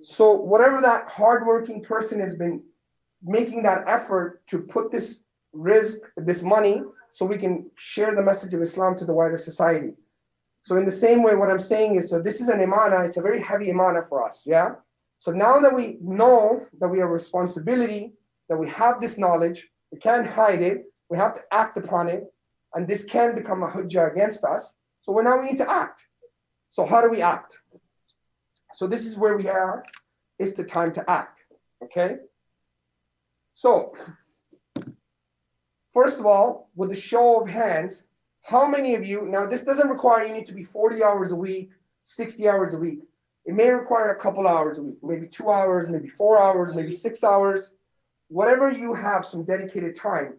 So whatever that hardworking person has been making that effort to put this risk, this money, so we can share the message of Islam to the wider society. So in the same way, what I'm saying is, so this is an imana, it's a very heavy imana for us, yeah? So now that we know that we have responsibility, that we have this knowledge, we can't hide it, we have to act upon it, and this can become a hujjah against us. So now we need to act. So how do we act? So this is where we are. It's the time to act, okay? So, first of all, with a show of hands, how many of you, now this doesn't require you need to be 40 hours a week, 60 hours a week. It may require a couple hours a week, maybe 2 hours, maybe 4 hours, maybe 6 hours. Whatever you have some dedicated time,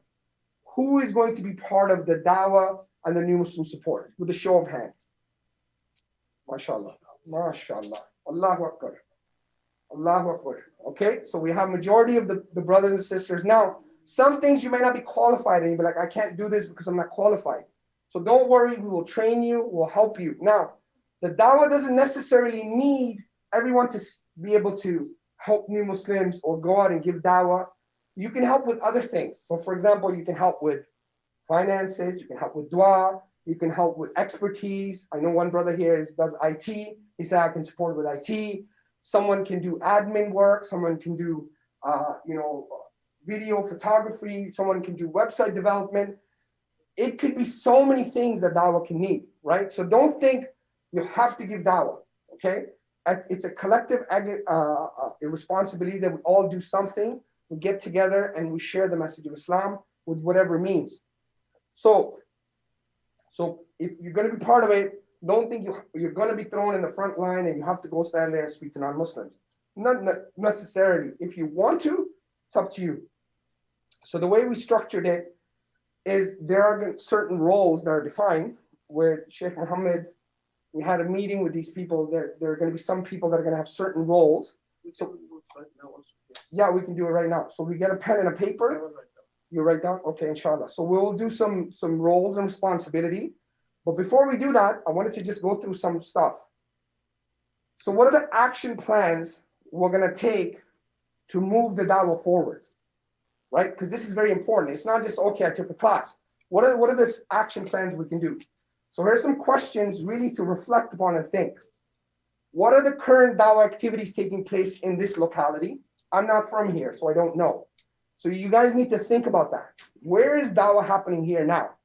who is going to be part of the dawah and the new Muslim support with a show of hands? MashaAllah, MashaAllah, Allahu Akbar, Allahu Akbar. Okay, so we have majority of the brothers and sisters. Now, some things you may not be qualified in, you'll be like, I can't do this because I'm not qualified. So don't worry, we will train you, we'll help you. Now, the dawah doesn't necessarily need everyone to be able to help new Muslims or go out and give dawah. You can help with other things. So for example, you can help with finances, you can help with dua, you can help with expertise. I know one brother here does IT. He said, I can support with IT. Someone can do admin work. Someone can do, video photography. Someone can do website development. It could be so many things that dawah can need, right? So don't think you have to give dawah, okay? It's a collective responsibility that we all do something. We get together and we share the message of Islam with whatever means. So if you're going to be part of it, don't think you're going to be thrown in the front line and you have to go stand there and speak to non-Muslims. Not necessarily. If you want to, it's up to you. So the way we structured it is there are certain roles that are defined. With Sheikh Muhammad, we had a meeting with these people. There are going to be some people that are going to have certain roles. So yeah, we can do it right now. So we get a pen and a paper. You write down? Okay, inshallah. So we'll do some roles and responsibility. But before we do that, I wanted to just go through some stuff. So what are the action plans we're going to take to move the dawah forward? Right? Because this is very important. It's not just, okay, I took a class. What are the action plans we can do? So here's some questions really to reflect upon and think. What are the current dawah activities taking place in this locality? I'm not from here, so I don't know. So you guys need to think about that. Where is dawah happening here now?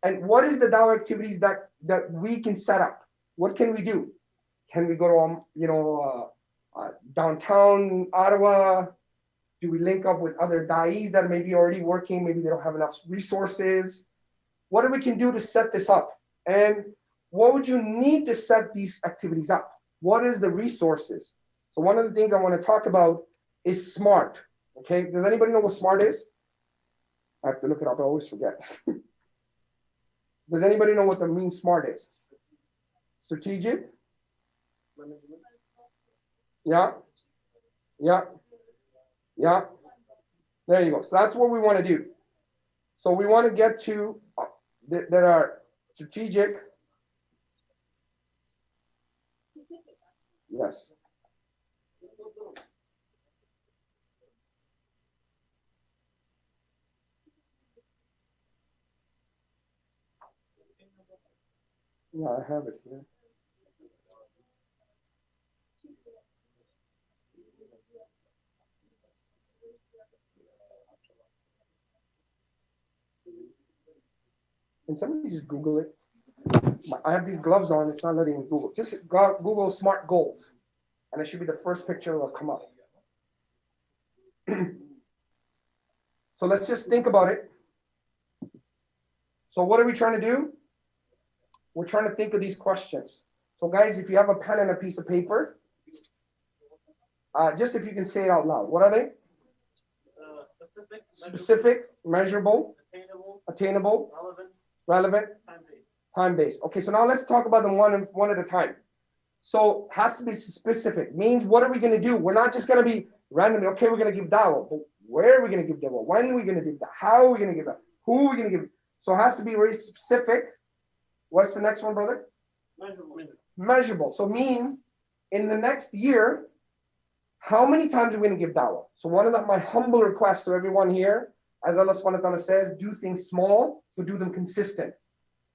And what is the dawah activities that we can set up? What can we do? Can we go to, downtown Ottawa? Do we link up with other da'is that may be already working? Maybe they don't have enough resources. What we can do to set this up? And what would you need to set these activities up? What is the resources? So one of the things I want to talk about is SMART. Okay, does anybody know what SMART is? I have to look it up, I always forget. Does anybody know what the mean SMART is? Strategic? Yeah. There you go. So that's what we want to do. So we want to get to that are strategic. Yes. Yeah, I have it here. Can somebody just Google it? I have these gloves on. It's not letting me Google. Just Google SMART goals, and it should be the first picture that will come up. So let's just think about it. So what are we trying to do? We're trying to think of these questions. So guys, if you have a pen and a piece of paper, just if you can say it out loud. What are they? Specific, measurable, attainable, relevant, time-based. Okay, so now let's talk about them one at a time. So has to be specific. Means what are we going to do? We're not just going to be randomly, okay, we're going to give dawah. But where are we going to give dawah? When are we going to give that? How are we going to give that? Who are we going to give? So it has to be very specific. What's the next one, brother? Measurable. So mean in the next year, How many times are we going to give dawah? So one of my humble requests to everyone here, as Allah subhanahu wa ta'ala says, do things small, but do them consistent.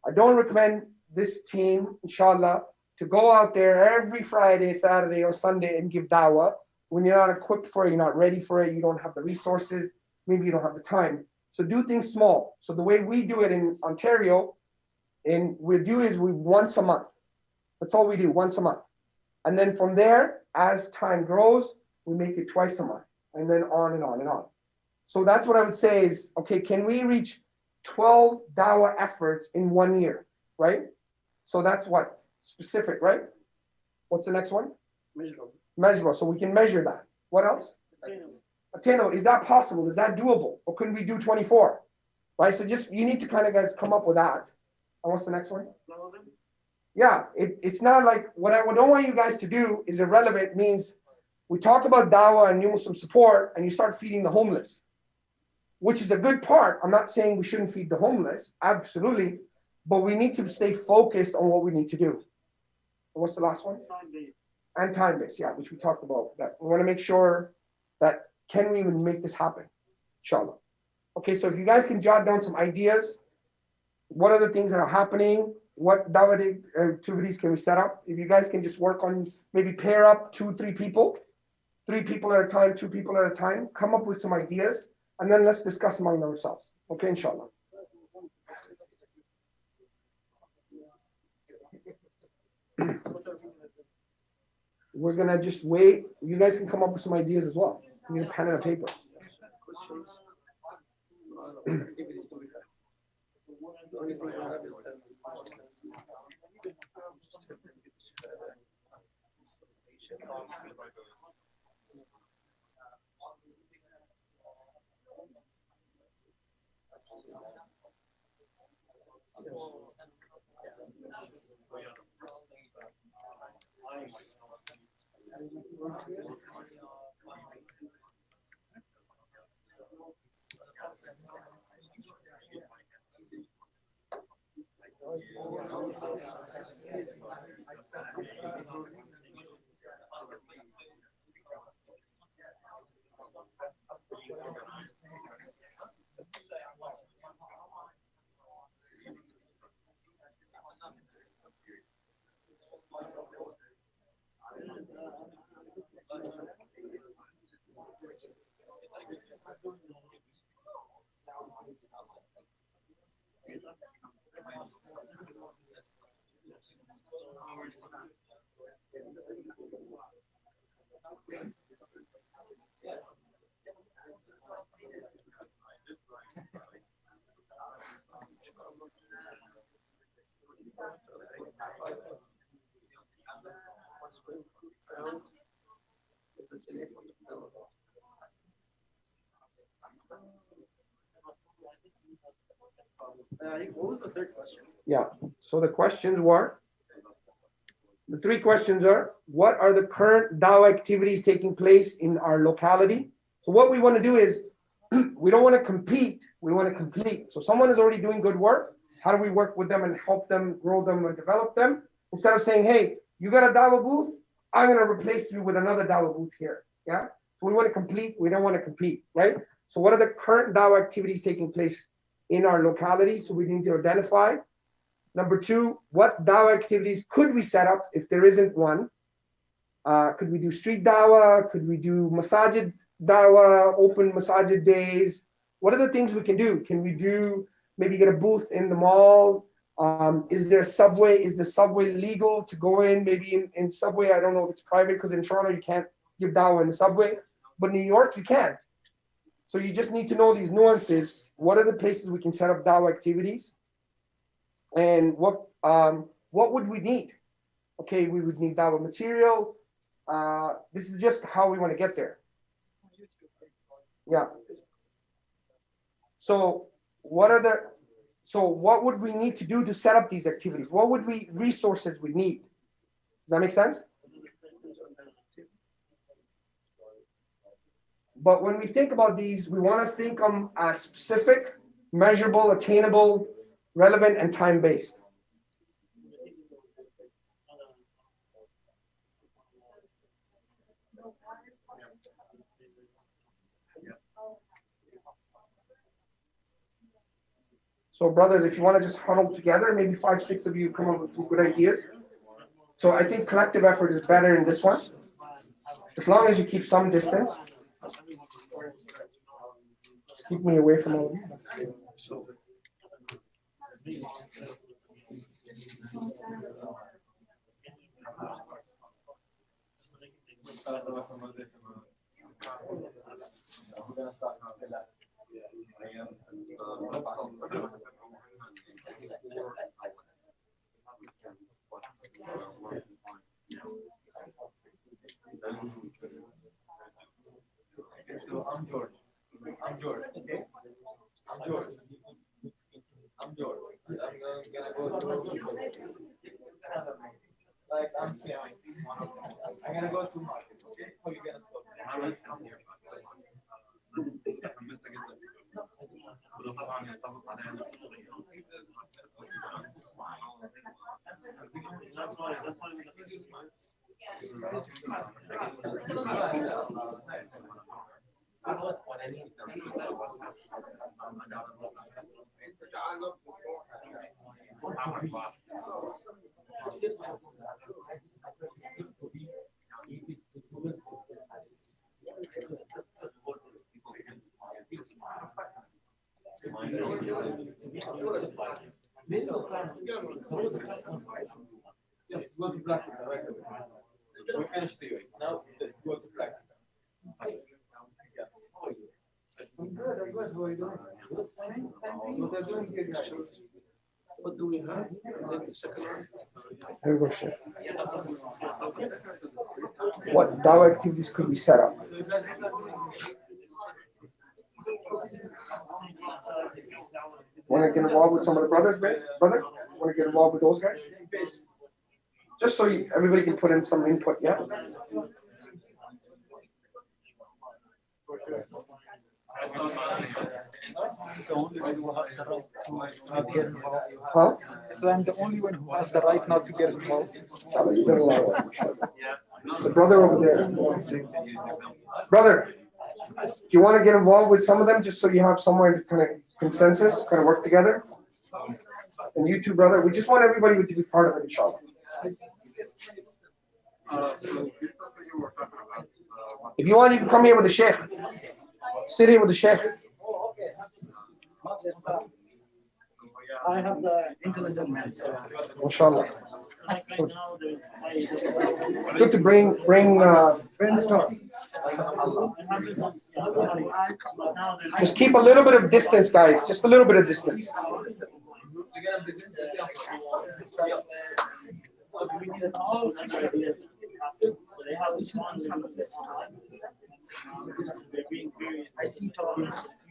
I don't recommend this team, inshallah, to go out there every Friday, Saturday, or Sunday and give dawah when you're not equipped for it, you're not ready for it, you don't have the resources, maybe you don't have the time. So do things small. So the way we do it in Ontario, and we once a month. That's all we do, once a month. And then from there, as time grows, we make it twice a month, and then on and on and on. So that's what I would say is, okay, can we reach 12 dawah efforts in 1 year, right? So that's what? Specific, right? What's the next one? Measurable. So we can measure that. What else? Attainable. Is that possible? Is that doable? Or couldn't we do 24? Right? So you need to kind of guys come up with that. And what's the next one? Yeah, it's not like what I don't want you guys to do is irrelevant. Means we talk about dawah and new Muslim support and you start feeding the homeless, which is a good part. I'm not saying we shouldn't feed the homeless, absolutely, but we need to stay focused on what we need to do. And what's the last one? Time-based. And time-based, yeah, which we talked about. That we want to make sure that can we even make this happen, inshallah. Okay, so if you guys can jot down some ideas, what are the things that are happening? What dawah activities can we set up? If you guys can just work on maybe pair up 2-3 people, 3 people at a time, 2 people at a time, come up with some ideas, and then let's discuss among ourselves. Okay, inshallah. We're gonna just wait. You guys can come up with some ideas as well. You need a pen and a paper. What was the third question? Yeah, so the questions were, the 3 questions are, what are the current dawah activities taking place in our locality? So what we want to do is, we don't want to compete, we want to complete. So someone is already doing good work, how do we work with them and help them, grow them and develop them? Instead of saying, hey, you got a dawah booth, I'm going to replace you with another dawah booth here. Yeah, so we want to complete, we don't want to compete, right? So what are the current dawah activities taking place in our locality? So we need to identify. Number 2, what dawah activities could we set up if there isn't one? Could we do street dawah? Could we do masajid dawah, open masajid days? What are the things we can do? Can we do, maybe get a booth in the mall? Is there a subway? Is the subway legal to go in? Maybe in subway, I don't know if it's private, because in Toronto you can't give dawah in the subway, but in New York you can. So you just need to know these nuances. What are the places we can set up dawah activities? And what would we need? Okay, we would need dawah material. This is just how we want to get there. Yeah. So what would we need to do to set up these activities? What would resources we need? Does that make sense? But when we think about these, we want to think as specific, measurable, attainable, relevant, and time-based. So brothers, if you want to just huddle together, maybe 5, 6 of you come up with 2 good ideas. So I think collective effort is better in this one, as long as you keep some distance. Just keep me away from all of you. So I'm George. Okay? I'm George. I'm gonna go through. Like I'm scamming. I'm gonna go through market. Okay? How you gonna stop me? Go to practical. We finished theory. Now let's go to practical. I'm good. How are you doing? What do we have? Here we go, Sheikh. What Dawah activities could we set up? Want to get involved with some of the brothers, brother? Want to get involved with those guys? Just so everybody can put in some input, yeah? The only one who has the right to not get involved. Huh? So I'm the only one who has the right not to get involved. The brother over there. Brother, do you want to get involved with some of them just so you have somewhere to kind of consensus, kind of work together? And you two, brother, we just want everybody to be part of it, inshallah. If you want, you can come here with the sheikh. Sit here with the sheikh. I have the intelligent man. Inshallah. It's good to bring brainstorm. Just keep a little bit of distance, guys. Just a little bit of distance.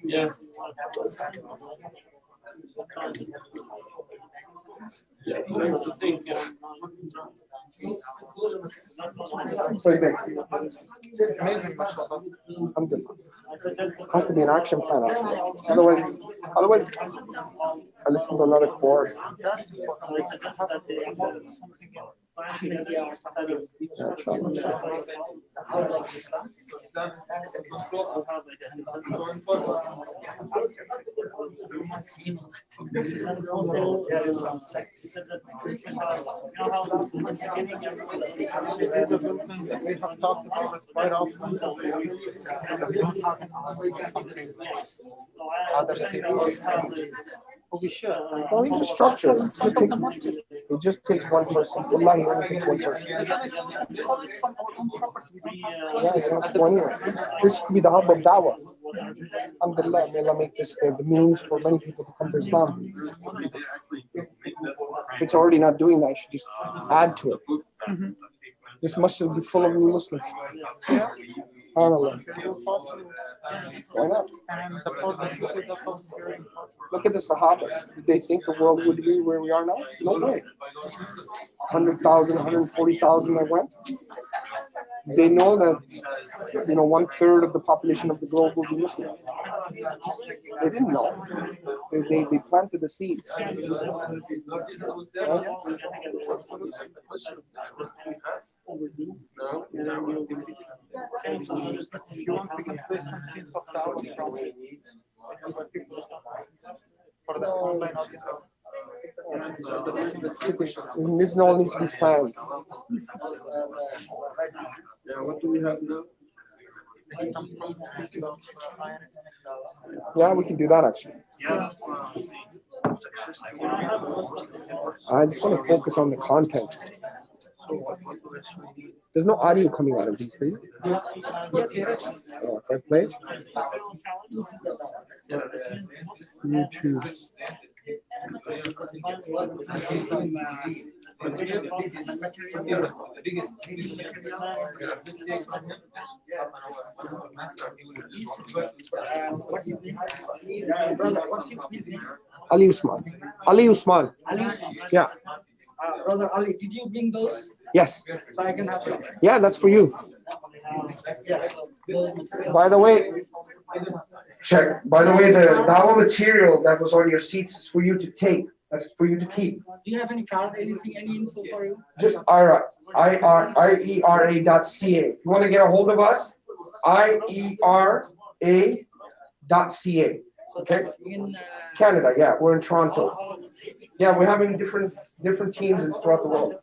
Yeah. So you think? Amazing, mashallah. Has to be an action plan. Otherwise, I listen to another course. That's important. Yeah, inshallah. There is some sex. These are good things that we have talked about it quite often. But we don't have an hour or something. Other cities. But we should. Well, you just structure it. It just takes one person. Wallahi, it only takes one person. It's coming from our own property. Yeah, you don't have to go anywhere. This could be the hub of Dawah. Alhamdulillah, may Allah make this the means for many people to come to Islam. If it's already not doing that, you should just add to it. This masjid will be full of new Muslims. SubhanAllah. Why not? And the part that you said that's also very important. Look at the Sahabas. Did they think the world would be where we are now? No way. 100,000, 140,000 that went. They know that, 1/3 of the population of the globe will be Muslim. They didn't know. They planted the seeds. Right? If you want, we can play some scenes of Dawah from for the online audio. This all needs to be planned. Yeah, what do we have now? Some problems of Yeah, we can do that actually. I just want to focus on the content. There's no audio coming out of these things. If I play YouTube. What's his name? Ali Usman. Ali Usman. Ali Usman. Yeah. Brother Ali, did you bring those Yes. so I can have some? Yeah, that's for you. Yeah. So those materials. By the way, check. By the way, the Dawah material that was on your seats is for you to take. That's for you to keep. Do you have any card, anything, any info for you? Just iEra, iEra.ca. If you want to get a hold of us, iEra.ca. So Okay. that's in Canada, yeah, we're in Toronto. Yeah, we're having different teams throughout the world.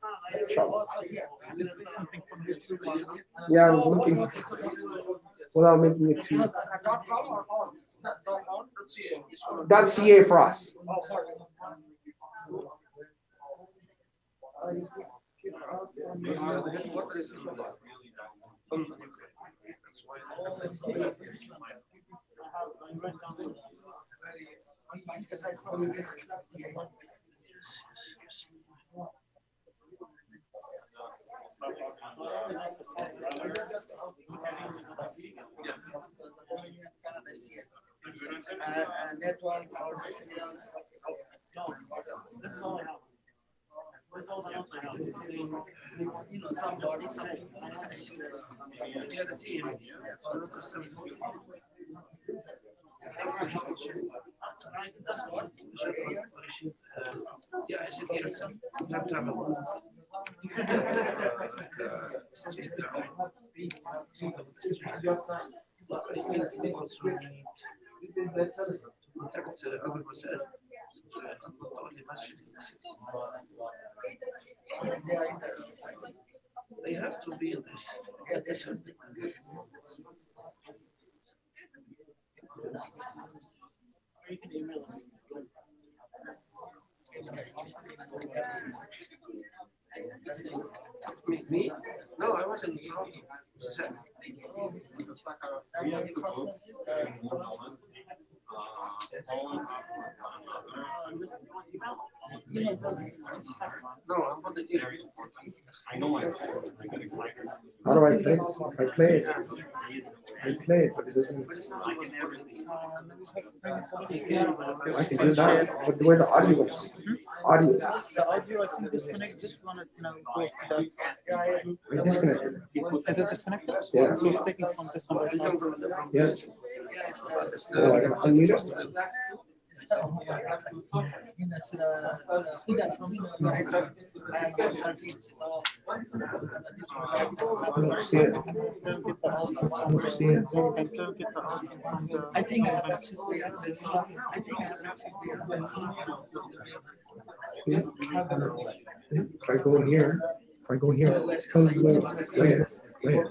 also here. something from YouTube. Yeah, I was looking without making it too. .com or on? .ca for us. Network or materials. You know, some body, some that's what Yeah, I should get some. Have to have a they have to be in this. yeah, they should be. Me? No, I wasn't talking. No, I'm on the issue. I know myself. How do I play? I play it. I play it, but it doesn't. I can do that. But where the audio is? Audio. The audio, I can disconnect this one and now go to I disconnected. Is it disconnected? Yeah. So it's taking from this one right now. Yes. Oh, I gotta unmute it. See it. See it. I think that should be on this. I think that should be on this. If I go in here, it's tells me play it. Play it.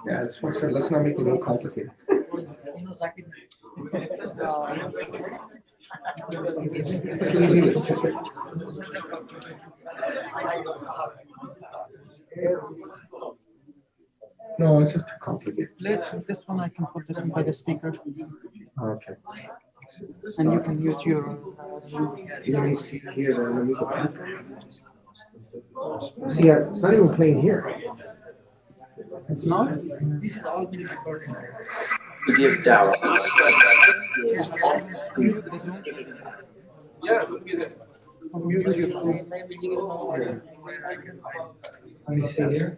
Yeah, that's what I said. Let's not make it more complicated. Let's just leave it. No, it's just too complicated. This one I can put this one by the speaker, Okay. and you can use your. Let me see here. Let me go back. See, it's not even playing here. It's not. This is all being recorded. Give Dawah. Yeah, it would be there. Maybe you know where I can find. Let me see here.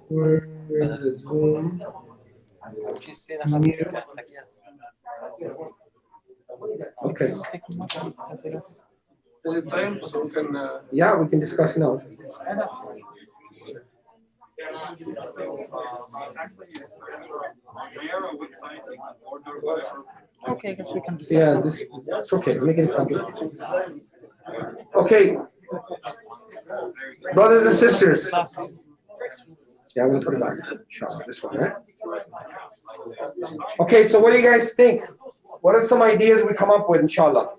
Where is the Zoom? Okay. Is it time so we can? Yeah, we can discuss now. Okay, I guess we can discuss. Yeah, now. that's okay. Make it simple. Okay, brothers and sisters. Yeah, I'm gonna put it back. Inshallah, this one, right? Okay, so what do you guys think? What are some ideas we come up with, inshallah?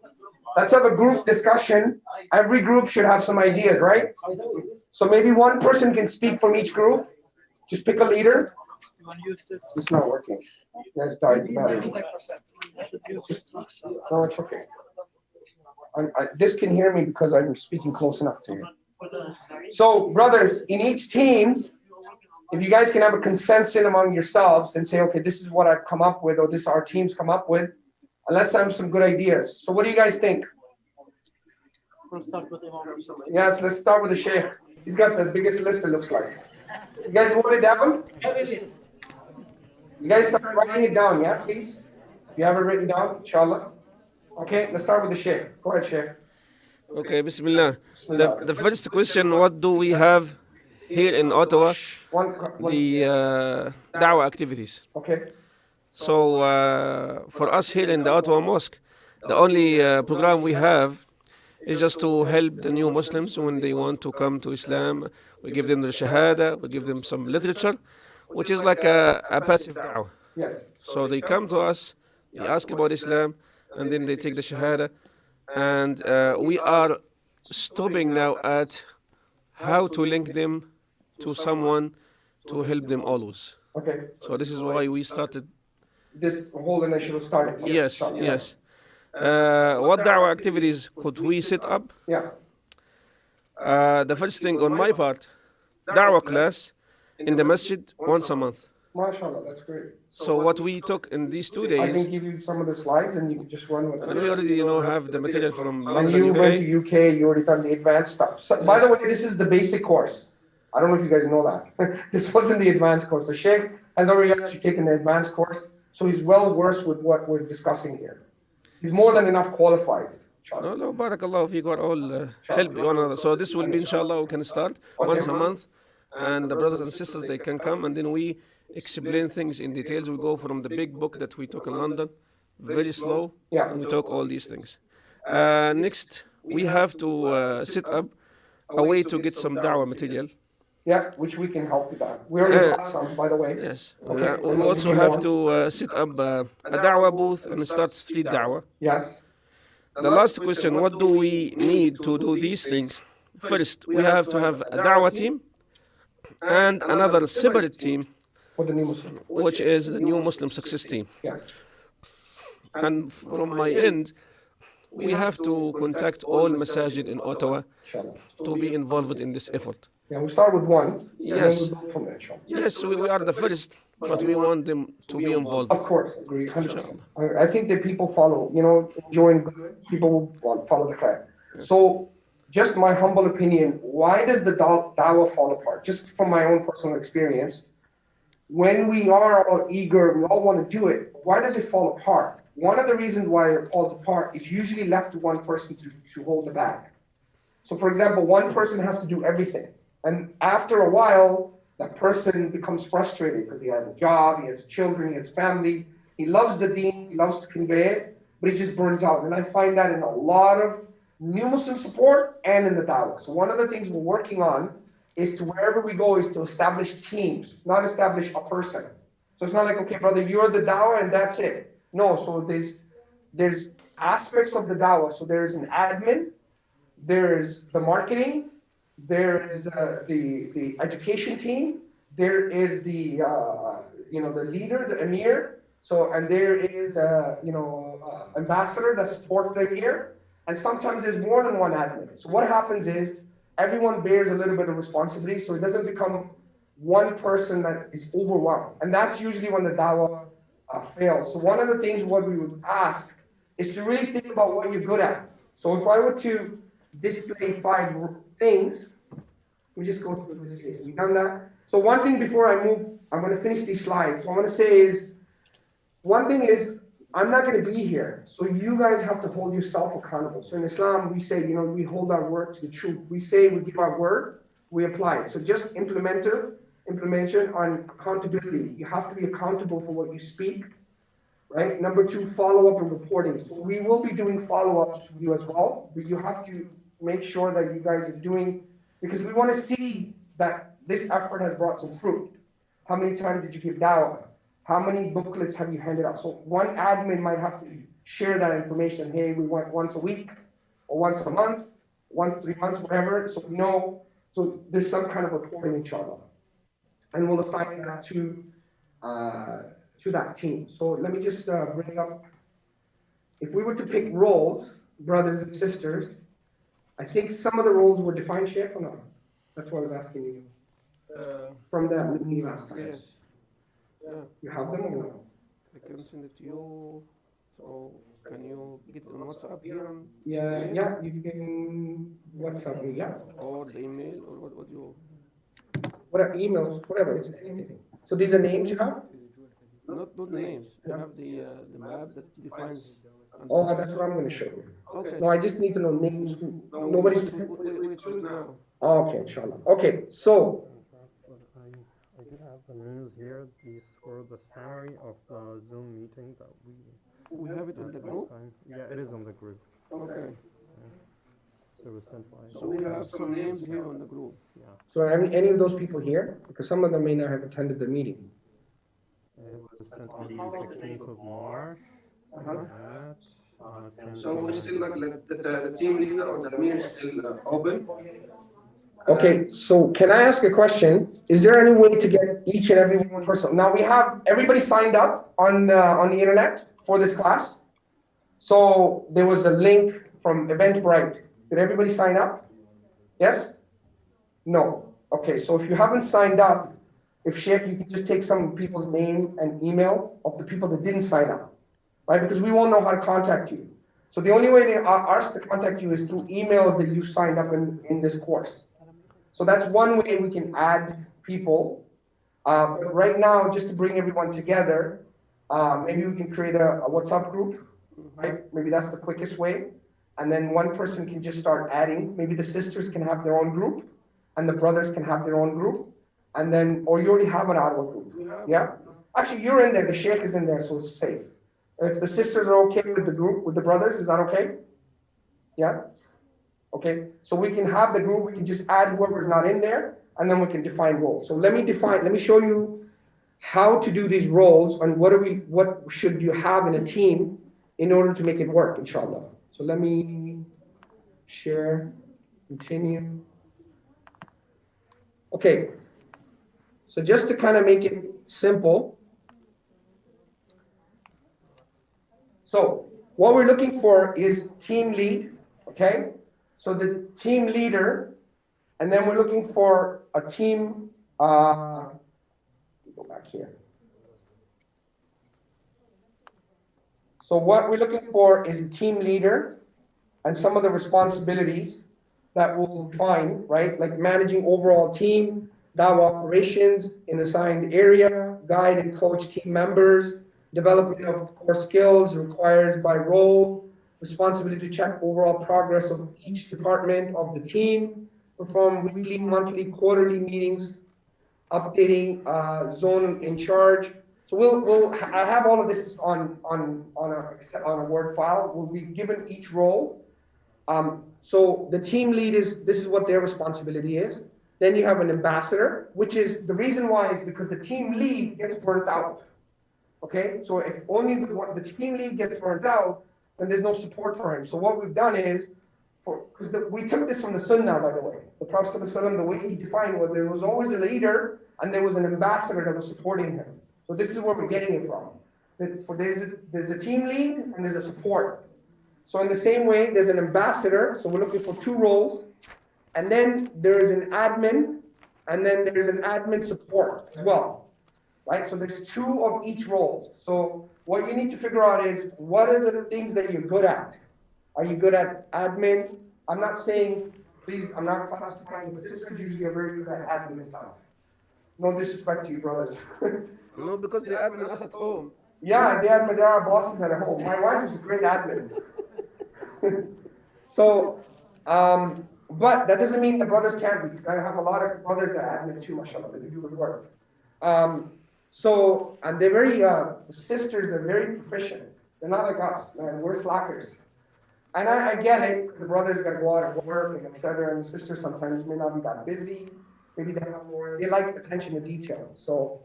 Let's have a group discussion. Every group should have some ideas, right? So maybe one person can speak from each group. Just pick a leader. You want to use this? It's not working. That's died. Battery. No, it's okay. This can hear me because I'm speaking close enough to you. So, brothers, in each team, if you guys can have a consensus among yourselves and say, okay, this is what I've come up with, or this our team's come up with, and let's have some good ideas. So what do you guys think? We'll start with Imam. Yes, let's start with the Sheikh. He's got the biggest list, it looks like. You guys wrote it down? You guys start writing it down, yeah, please? If you have it written down, inshallah. Okay, let's start with the Sheikh. Go ahead, Sheikh. Okay, Bismillah. The first question, what do we have here in Ottawa? The Dawah activities. Okay. So for us here in the Ottawa Mosque, the only program we have is just to help the new Muslims when they want to come to Islam. We give them the Shahada, we give them some literature, which is like a passive Dawah. Yes. So they come to us, they ask about Islam, and then they take the Shahada. And we are stopping now at how to link them to someone to help them always. Okay. So this is why we started. This whole initiative started. Yes, yes. What Dawah activities could we set up? Yeah. The first thing on my part, Dawah class in the masjid once a month. MashaAllah, that's great. So what we took in these 2 I can days, give you some of the slides and you can just run with and we it. already have the material from And London, you went UK. to UK, you already done the advanced stuff. So, by the way, this is the basic course. I don't know if you guys know that. This wasn't the advanced course. The Sheikh has already actually taken the advanced course, so he's well versed with what we're discussing here. He's more than enough qualified. No, no, barakallah, we got all help one another. So this will be, inshallah, we can start once a month, and the brothers and sisters, they can come, and then we explain things in details. We go from the big book that we took in London, very slow, Yeah. and we talk all these things. Next, we have to set up a way to get some da'wah material. Yeah, which we can help with that. We already got some, by the way. Yes. Okay. We also have to set up a da'wah booth and start street da'wah. Yes. The last question, what do we need to do these things? First, we have to have a da'wah team and another separate team, For the new Muslim. which is the new Muslim success team. Yes. And from my end, we have to contact all masajid in Ottawa Inshallah. to be involved in this effort. Yeah, we'll start with one. Yes. And then we'll go from there, inshallah. Yes, we are the first, but we want them to be involved. Of course, agree, 100%. I think that people follow, enjoying good, people will follow the khair. So, just my humble opinion, why does the dawah fall apart? Just from my own personal experience, when we are all eager, we all want to do it, why does it fall apart? One of the reasons why it falls apart is usually left to one person to hold the bag. So, for example, one person has to do everything. And after a while, that person becomes frustrated because he has a job, he has children, he has family. He loves the deen, he loves to convey it, but he just burns out. And I find that in a lot of new Muslim support and in the dawah. So one of the things we're working on is to wherever we go is to establish teams, not establish a person. So it's not like, okay, brother, you're the dawah and that's it. No, so there's aspects of the dawah. So there's an admin, there's the marketing, there is the education team, there is the the leader, the emir. So and there is the ambassador that supports the emir. And sometimes there's more than one admin. So what happens is everyone bears a little bit of responsibility, so it doesn't become one person that is overwhelmed. And that's usually when the dawah fails. So one of the things what we would ask is to really think about what you're good at. So if I were to display 5 things, we just go through this case. We've done that. So one thing before I move, I'm going to finish these slides. So I'm going to say is, one thing is, I'm not going to be here. So you guys have to hold yourself accountable. So in Islam, we say, we hold our word to the truth. We say we give our word, we apply it. So just implement it. implementation on accountability. You have to be accountable for what you speak, right? Number two, follow-up and reporting. So we will be doing follow-ups with you as well, but you have to make sure that you guys are doing, because we want to see that this effort has brought some fruit. How many times did you give dawah? How many booklets have you handed out? So one admin might have to share that information. Hey, we went once a week, or once a month, once 3 months, whatever. So we know, so there's some kind of reporting, inshallah. And we'll assign that to that team. So let me just bring up, if we were to pick roles, brothers and sisters, I think some of the roles were defined, Sheikh, or not? That's what I was asking you. From the meeting last time. Yes. Yeah. You have them or no? I can send it to you. So can you get it on WhatsApp here? Yeah, you can WhatsApp me, yeah. Or the email, or what you? Whatever, emails, whatever, it's anything. So these are names you have? Not the names. You have the map that defines. Oh, that's what I'm gonna show you. Okay. No, I just need to know names. Nobody's. We choose now. Okay, inshallah. Okay, so I did have the names here. These were the summary of the Zoom meeting that we have it on the group. time. Yeah, it is on the group. Okay. So it was sent by. So we have some names here on the group. Yeah, so are any of those people here? Because some of them may not have attended the meeting. it was sent on the 16th of March. At, 10 So we still like the team leader or the meeting is still open. Okay, so can I ask a question? Is there any way to get each and every one person? Now we have everybody signed up on the internet for this class. So there was a link from Eventbrite. Did everybody sign up? Yes? No. Okay, so if you haven't signed up, if Sheikh, you can just take some people's name and email of the people that didn't sign up, right? Because we won't know how to contact you. So the only way to us to contact you is through emails that you signed up in this course. So that's one way we can add people. But right now, just to bring everyone together, maybe we can create a WhatsApp group, right? Maybe that's the quickest way. And then one person can just start adding. Maybe the sisters can have their own group, and the brothers can have their own group. And then, or you already have an Ottawa group, yeah? Actually, you're in there, the Sheikh is in there, so it's safe. If the sisters are okay with the group, with the brothers, is that okay? Yeah? Okay, so we can have the group, we can just add whoever's not in there, and then we can define roles. So let me show you how to do these roles and what should you have in a team in order to make it work, inshallah. So let me share, continue. Okay, so just to kind of make it simple. So what we're looking for is team lead, okay? So the team leader, and then we're looking for a team, go back here. So what we're looking for is a team leader and some of the responsibilities that we'll find, right? Like managing overall team, dawah operations in assigned area, guide and coach team members, development of core skills required by role, responsibility to check overall progress of each department of the team, perform weekly, monthly, quarterly meetings, updating zone in charge. So I have all of this on a Word file. We'll be given each role. So the team lead this is what their responsibility is. Then you have an ambassador, which is the reason why is because the team lead gets burnt out. Okay, so if only the team lead gets burnt out, then there's no support for him. So what we've done is, because we took this from the Sunnah, by the way. The Prophet ﷺ, the way he defined was there was always a leader and there was an ambassador that was supporting him. So this is where we're getting it from. There's a team lead and there's a support. So in the same way, there's an ambassador. So we're looking for two roles. And then there is an admin, and then there's an admin support as well. Right? So there's two of each roles. So what you need to figure out is, what are the things that you're good at? Are you good at admin? I'm not saying, please, I'm not classifying, but sisters usually are very good at admin stuff. No disrespect to you, brothers. No, because the admin is at home. Yeah, there are bosses at home. My wife is a great admin. So, But that doesn't mean the brothers can't be, because I have a lot of brothers that admit too, mashallah, they do good work. And they're very, sisters are very proficient. They're not like us, man, we're slackers. And I get it, because the brothers gotta go out and work and etc. And the sisters sometimes may not be that busy. Maybe they have more, they like attention to detail. So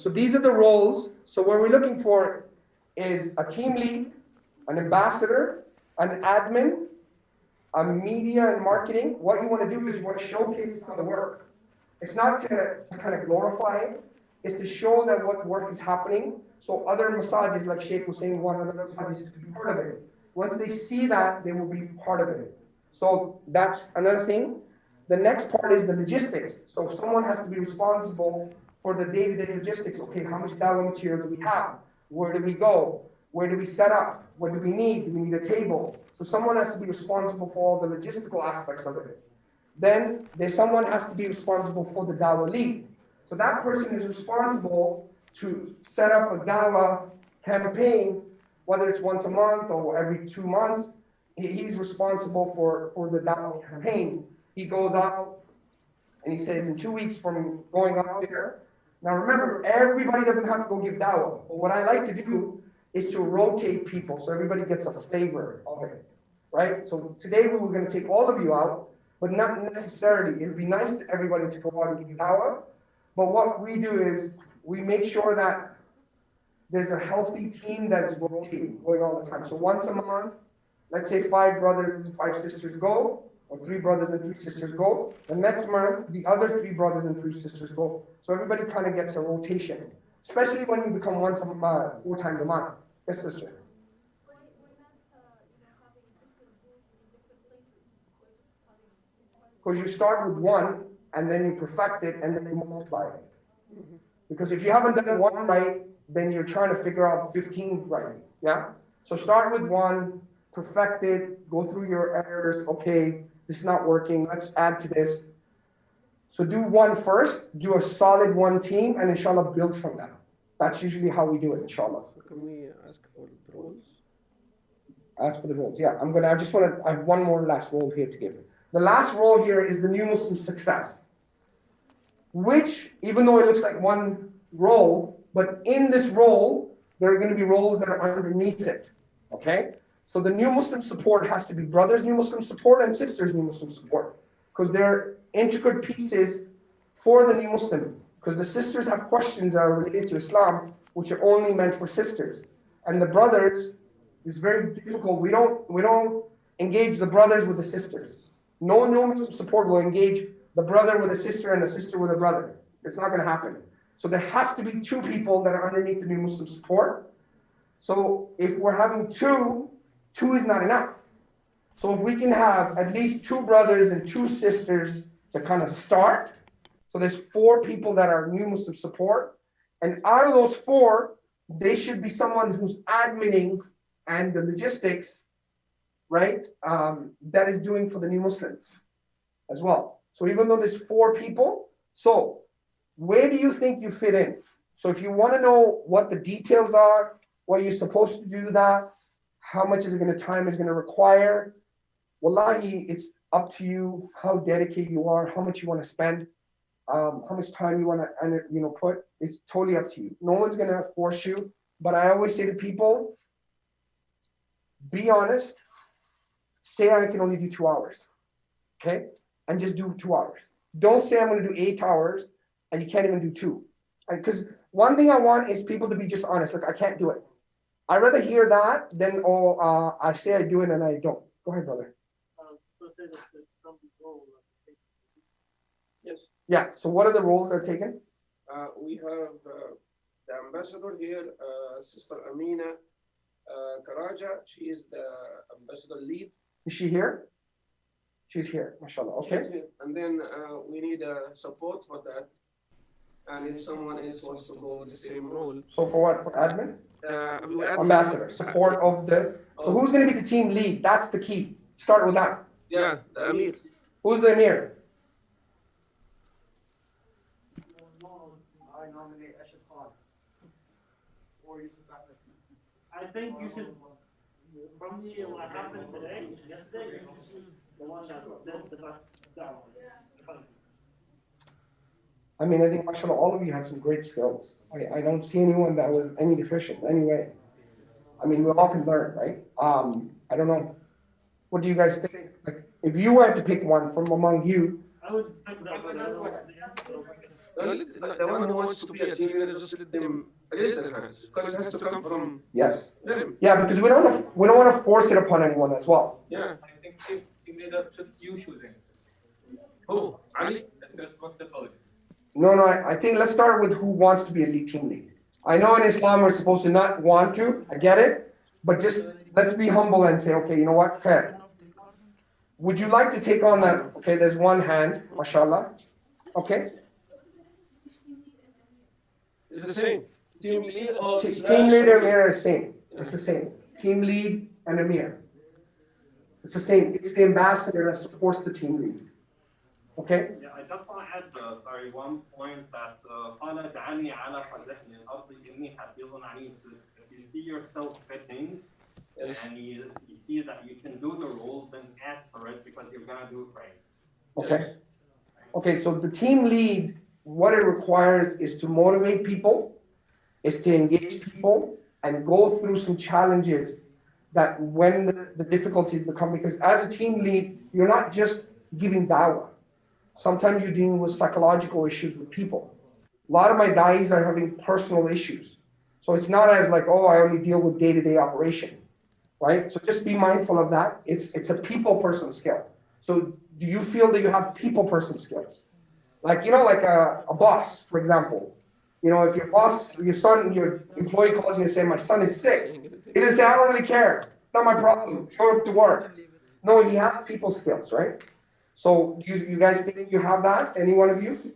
these are the roles. So what we're looking for is a team lead, an ambassador, an admin, a media and marketing. What you want to do is you want to showcase some of the work. It's not to kind of glorify it. It's to show that what work is happening. So other massages, like Sheikh was saying, one other massages to be part of it. Once they see that, they will be part of it. So that's another thing. The next part is the logistics. So someone has to be responsible for the day-to-day logistics. Okay, how much dawah material do we have? Where do we go? Where do we set up? What do we need? Do we need a table? So someone has to be responsible for all the logistical aspects of it. Then someone has to be responsible for the dawah lead. So that person is responsible to set up a dawah campaign, whether it's once a month or every 2 months. He's responsible for the dawah campaign. He goes out and he says, in 2 weeks from going out there. Now remember, everybody doesn't have to go give dawah. But what I like to do is to rotate people so everybody gets a flavor of it, right? So today we were going to take all of you out, but not necessarily. It'd be nice to everybody to go out and give dawah. But what we do is we make sure that there's a healthy team that's rotating, going all the time. So once a month, let's say 5 brothers and 5 sisters go, or 3 brothers and 3 sisters go. The next month, the other 3 brothers and 3 sisters go. So everybody kind of gets a rotation, especially when you become 4 times a month. Yes, sister. Because you start with 1, and then you perfect it, and then you multiply it. Because if you haven't done 1 right, then you're trying to figure out 15 right. Yeah? So start with 1, perfect it, go through your errors. Okay, this is not working. Let's add to this. So do 1 first, do a solid 1 team, and inshallah build from that. That's usually how we do it, inshallah. Can we ask for the roles? Ask for the roles. Yeah, I have one more last role here to give. The last role here is the new Muslim success, which, even though it looks like 1 role, but in this role, there are going to be roles that are underneath it. Okay? So the new Muslim support has to be brothers' new Muslim support and sisters' new Muslim support, because they're intricate pieces for the new Muslim. Because the sisters have questions that are related to Islam, which are only meant for sisters, and the brothers is very difficult. We don't engage the brothers with the sisters. No new Muslim support will engage the brother with a sister and a sister with a brother. It's not going to happen. So there has to be 2 people that are underneath the new Muslim support. So if we're having 2 is not enough. So if we can have at least 2 brothers and 2 sisters to kind of start, so there's 4 people that are new Muslim support, and out of those 4, they should be someone who's adminning and the logistics, right, that is doing for the new Muslim as well. So even though there's 4 people, so where do you think you fit in? So if you want to know what the details are, what you're supposed to do that, how much time is going to require, wallahi, it's up to you how dedicated you are, how much you want to spend, how much time you want to put. It's totally up to you. No one's going to force you. But I always say to people, be honest. Say I can only do 2 hours, okay? And just do 2 hours. Don't say I'm going to do 8 hours and you can't even do 2. Because one thing I want is people to be just honest. Like, I can't do it. I'd rather hear that than, I say I do it and I don't. Go ahead, brother. Yes. Yeah, so what are the roles that are taken? We have the ambassador here, Sister Amina Karaja. She is the ambassador lead. Is she here? She's here, mashallah. Okay. She's here. And then we need support for that. And if someone else wants to go with the same role. So for what? For admin? Ambassador, support support of the. So who's going to be the team lead? That's the key. Start with that. Yeah, the Amir. Who's the Amir? I nominate Ashad Khan. Or Yusuf Ahmed. I think you should, from what happened today, yesterday, you should I mean, I think, mashallah, all of you have some great skills. I don't see anyone that was any deficient anyway. I mean, we all can learn, right? I don't know. What do you guys think? Like, if you were to pick one from among you, No, the one who wants to be a team leader, just let them raise their hands, because it has to come from yes. them. Yeah, because we don't want to force it upon anyone as well. Yeah. I think if team leader should you choosing. Who? Ali? That's the responsibility. No, I think let's start with who wants to be a lead team lead. I know in Islam we're supposed to not want to, I get it, but just let's be humble and say, okay, you know what, Khair, would you like to take on that? Okay, there's one hand, mashallah. Okay. It's the same. Team lead or Team lead and Amir is same. It's the same. Team lead and Amir. It's the same. It's the ambassador that supports the team lead. Okay? Yeah, I just want to add, sorry, one point that قال اجعلني على خزائن الأرض إني حفيظ عليم. If you see yourself fitting and you see that you can do the role, then ask for it because you're gonna do it right. Okay. Okay, so the team lead, what it requires is to motivate people, is to engage people, and go through some challenges that when the difficulties become, because as a team lead, you're not just giving dawah. Sometimes you're dealing with psychological issues with people. A lot of my da'is are having personal issues. So it's not as like, oh, I only deal with day-to-day operation, right? So just be mindful of that. It's a people person skill. So do you feel that you have people person skills? Like, like a boss, for example. If your boss, your employee calls you and say, my son is sick. He doesn't say, I don't really care. It's not my problem. Show up to work. No, he has people skills, right? So you guys think you have that? Any one of you?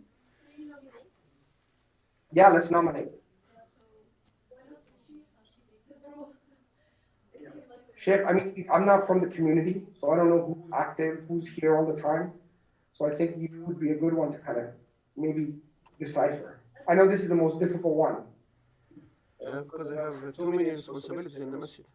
Yeah, let's nominate. Sheikh, I mean, I'm not from the community, so I don't know who's active, who's here all the time. So I think you would be a good one to kind of maybe decipher. I know this is the most difficult one. Because they have too many responsibilities in the masjid.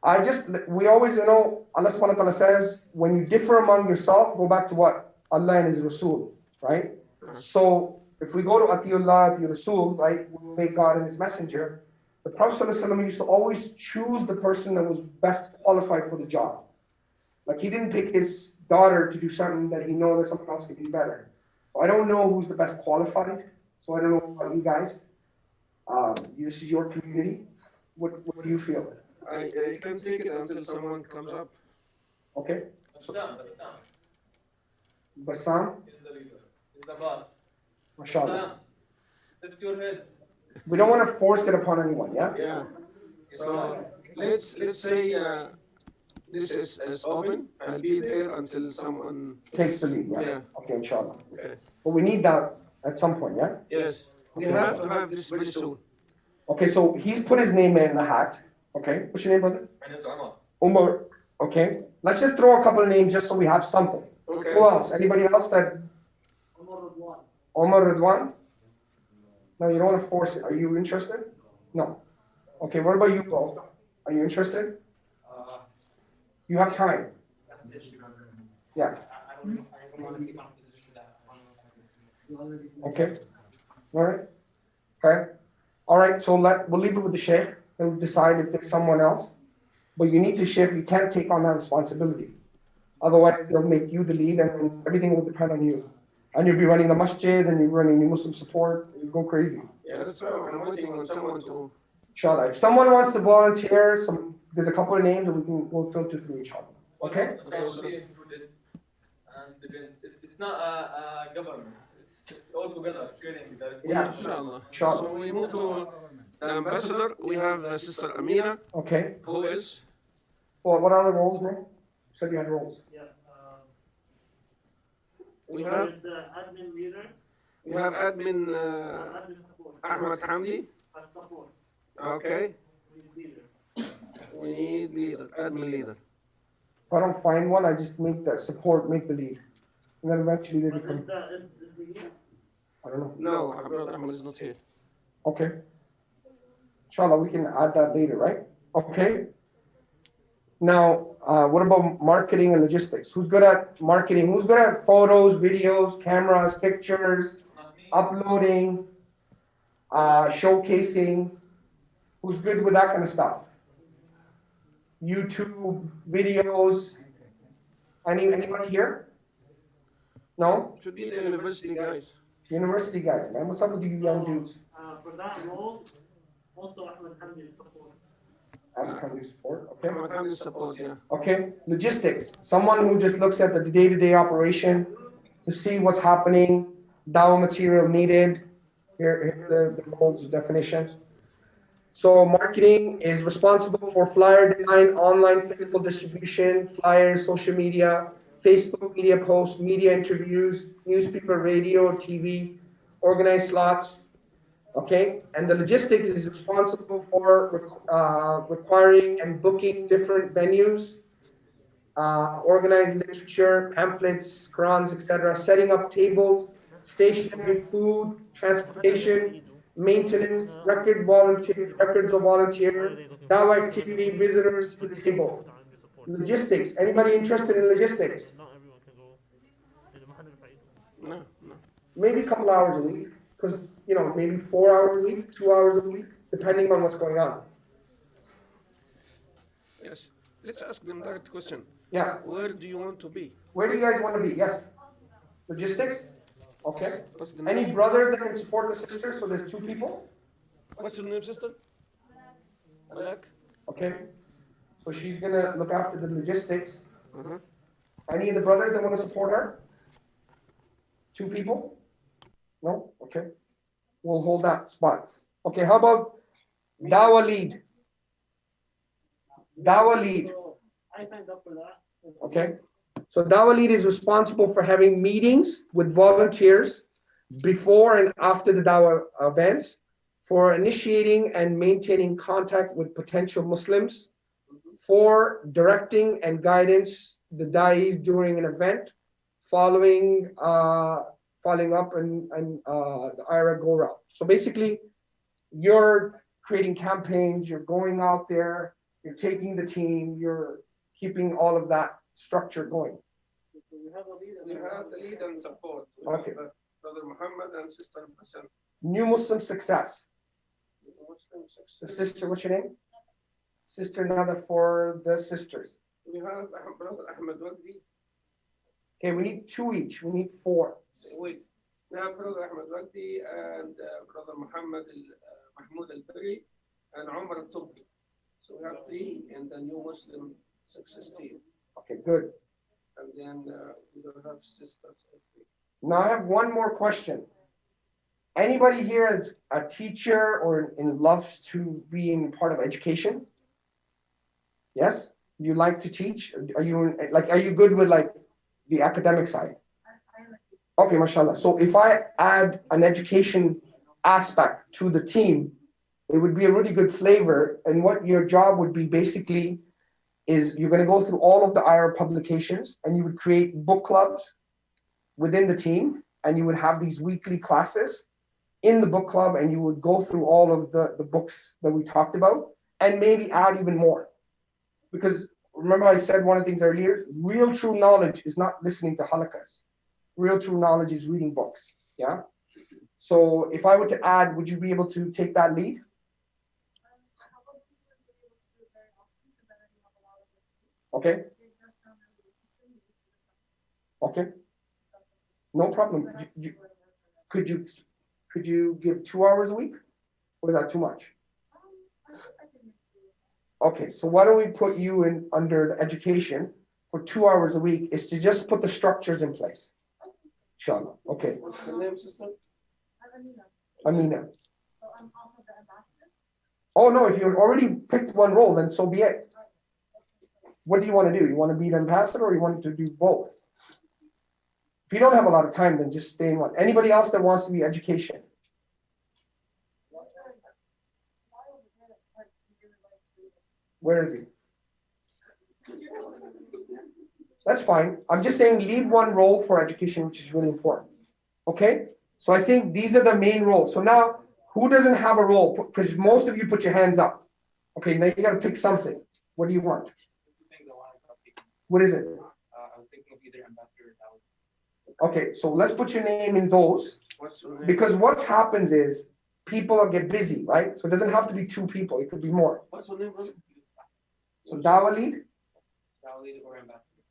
We always, Allah subhanahu wa ta'ala says, when you differ among yourself, go back to what? Allah and His Rasul, right? So if we go to Atiullah, Ati Rasul, right, we make God and His Messenger, the Prophet ﷺ used to always choose the person that was best qualified for the job. Like he didn't pick his daughter to do something that he knows that someone else could do better. I don't know who's the best qualified, so I don't know about you guys. This is your community. What do you feel? I can take it until someone comes up. Okay. Bassam Bassam, is the leader. Is the boss. mashallah. Bassam, lift your head. We don't want to force it upon anyone, yeah? Yeah. So let's say this is open. I'll be there until someone Takes the lead, yeah? Yeah. Okay, inshallah. Okay. But we need that at some point, yeah? Yes. We Okay, have inshallah. to have this very soon. Okay, so he's put his name in the hat. Okay, what's your name, brother? My name is Omar. Umar. Okay, let's just throw a couple of names just so we have something. Okay. Who else? Anybody else that? Omar Ridwan. No, you don't want to force it. Are you interested? No. Okay, what about you, Bo? Are you interested? You have time. Yeah. Okay. All right. Okay. All right. So we'll leave it with the sheikh. He'll decide if there's someone else. But you need to sheikh. You can't take on that responsibility. Otherwise, they'll make you the lead, and everything will depend on you. And you'll be running the masjid, and you're running the Muslim support. You go crazy. Yeah, that's why I'm waiting on someone to. Inshallah. If someone wants to volunteer, there's a couple of names that we'll filter through each other. Okay? Be included. And it's not a government. It's all together sharing the Yeah. Inshallah. Inshallah. So we move to the ambassador. We have Sister Amina, Okay. who is Well, what other roles, bro? You said you had roles. we have admin leader, admin admin support, Ahmad Hamdi. and support. Okay. Leader. We need leader, admin leader. If I don't find one, I just make the support, make the lead. And then eventually they But become, is he here? I don't know. No, Brother Ahmad is not here. Okay. Inshallah, we can add that later, right? Okay. Now, what about marketing and logistics? Who's good at marketing? Who's good at photos, videos, cameras, pictures, uploading, showcasing? Who's good with that kind of stuff? YouTube videos. Anybody here? No? Should be the university guys. University guys, man. What's up with you young dudes? For that role, also Ahmed Hamdi support. Advertising support, okay. Family support, yeah. Okay, logistics. Someone who just looks at the day-to-day operation to see what's happening, dawah material needed. Here are the roles, definitions. So marketing is responsible for flyer design, online physical distribution, flyers, social media, Facebook media posts, media interviews, newspaper, radio, TV, organized slots. Okay, and the logistics is responsible for requiring and booking different venues, organized literature, pamphlets, Qurans, etc., setting up tables, stationery, food, transportation, maintenance, records of volunteer, dawah activity, visitors to the table. Logistics. Anybody interested in logistics? No. Maybe a couple hours a week, because maybe 4 hours a week, 2 hours a week, depending on what's going on. Yes. Let's ask them that question. Yeah. Where do you want to be? Where do you guys want to be? Yes. Logistics? Okay. What's the Any name? brothers that can support the sister? So there's 2 people? What's your name, sister? Malak? Okay. So she's going to look after the logistics. Uh-huh. Any of the brothers that want to support her? 2 people? No? Okay. We'll hold that spot. Okay, how about dawah lead? Dawah lead. So I signed up for that. Okay. So dawah lead is responsible for having meetings with volunteers before and after the dawah events, for initiating and maintaining contact with potential Muslims, for directing and guidance the da'is during an event, following up and the iEra go route. So basically, you're creating campaigns, you're going out there, you're taking the team, you're keeping all of that structure going. So we have a leader. We have the lead and support. Okay. Brother Muhammad and Sister Hassan. New Muslim success. Muslim The success. sister, what's your name? Sister Nada for the sisters. We have Brother Ahmed Wagdi. Okay, we need 2 each. We need 4. Wait. We have Brother Ahmed Wagdi and Brother Muhammad Mahmoud Al-Bari and Umar Al-Tubbi. So we have 3 in the new Muslim success team. Okay, good. And then we don't have sisters. Now I have one more question. Anybody here is a teacher or in loves to being part of education? Yes? You like to teach? Are you good with the academic side? Okay, mashallah. So if I add an education aspect to the team, it would be a really good flavor. And what your job would be basically is you're going to go through all of the iEra publications and you would create book clubs within the team, and you would have these weekly classes in the book club, and you would go through all of the books that we talked about and maybe add even more. Because remember I said one of the things earlier, real true knowledge is not listening to halakas. Real true knowledge is reading books, yeah? So if I were to add, would you be able to take that lead? Okay. Okay. No problem. Could you give 2 hours a week? Or is that too much? Okay, so why don't we put you in under the education for 2 hours a week, is to just put the structures in place. Inshallah. Okay. What's the name, sister? Amina. Oh no, if you already picked one role, then so be it. What do you want to do? You want to be the ambassador, or you want to do both? If you don't have a lot of time, then just stay in one. Anybody else that wants to be education? Where is he? That's fine. I'm just saying leave one role for education, which is really important. Okay? So I think these are the main roles. So now, who doesn't have a role? Because most of you put your hands up. Okay, now you got to pick something. What do you want? What is it? I'm thinking of either ambassador or Dawah. Okay, so let's put your name in those, because what happens is people get busy, right? So it doesn't have to be 2 people, it could be more. What's your name, brother? So Dawah lead. Dawah leader or ambassador.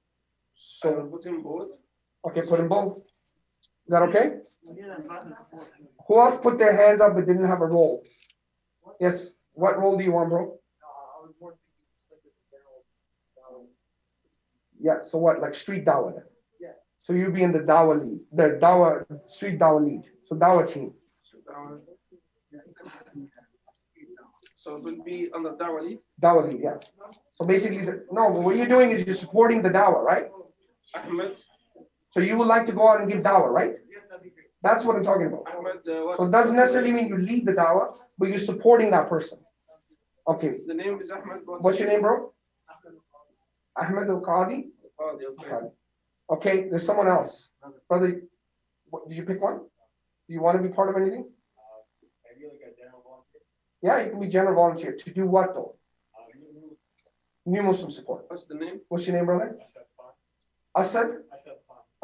So Put him both. okay, put them both. Is that okay? Who else put their hands up but didn't have a role? Yes. What role do you want, bro? Yeah. So what? Like street Dawah then? Yeah. So you'd be in the Dawah lead, the Dawah street Dawah lead. So Dawah team. So it would be on the Dawah lead. Dawah lead, yeah. So basically, what you're doing is you're supporting the Dawah, right? Ahmed. So you would like to go out and give Dawah, right? That's what I'm talking about. Ahmed, So it doesn't necessarily mean you lead the Dawah, but you're supporting that person. Okay. The name is Ahmed. What's your name, bro? Ahmed al-Qadi? Okay. Okay, there's someone else. Brother, did you pick one? Do you want to be part of anything? Yeah, you can be general volunteer. To do what though? New Muslim support. What's the name? What's your name, brother? Asad?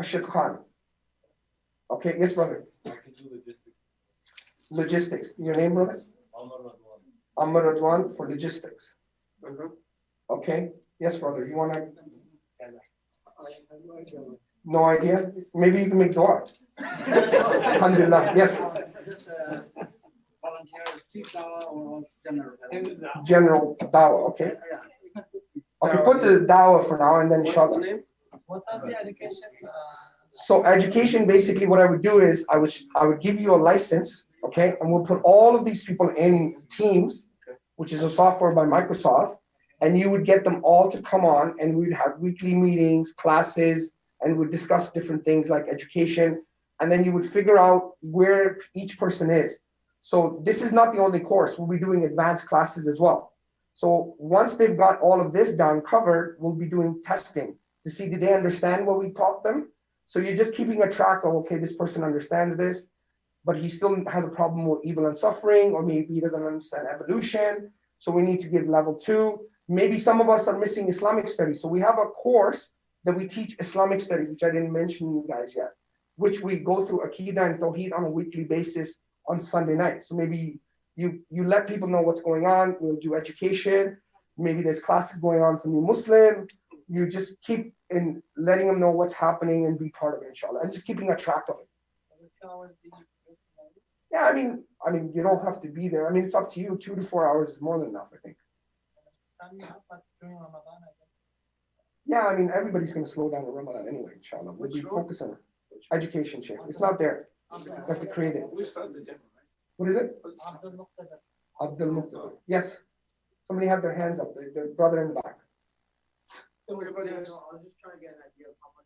Ashad Khan. Okay, yes, brother. I can do logistics. Logistics. Your name, brother? Amr Radwan for logistics. Okay, yes, brother. You want to? No idea? Maybe you can make dua. Alhamdulillah. Yes. Just volunteer, street Dawah or general? General Dawah. Okay. Okay, put the Dawah for now and then inshallah. What was the education? So education, basically what I would do is I would give you a license, okay, and we'll put all of these people in Teams, which is a software by Microsoft, and you would get them all to come on and we'd have weekly meetings, classes, and we'd discuss different things like education, and then you would figure out where each person is. So this is not the only course, we'll be doing advanced classes as well. So once they've got all of this done, covered, we'll be doing testing to see did they understand what we taught them. So you're just keeping a track of, okay, this person understands this, but he still has a problem with evil and suffering, or maybe he doesn't understand evolution. So we need to give level 2. Maybe some of us are missing Islamic studies. So we have a course that we teach Islamic studies, which I didn't mention you guys yet, which we go through Aqidah and Tawheed on a weekly basis on Sunday night. So maybe you let people know what's going on. We'll do education. Maybe there's classes going on for new Muslim. You just keep in letting them know what's happening and be part of it, inshallah, and just keeping a track of it. Yeah, I mean, you don't have to be there. I mean, it's up to you. 2 to 4 hours is more than enough, I think. Yeah, I mean, everybody's going to slow down in Ramadan anyway, inshallah. We'll be focused on education, Sheikh. It's not there. You have to create it. What is it? Abdul Muqtada. Yes. Somebody had their hands up. The brother in the back. Everybody else. I was just trying to get an idea of how much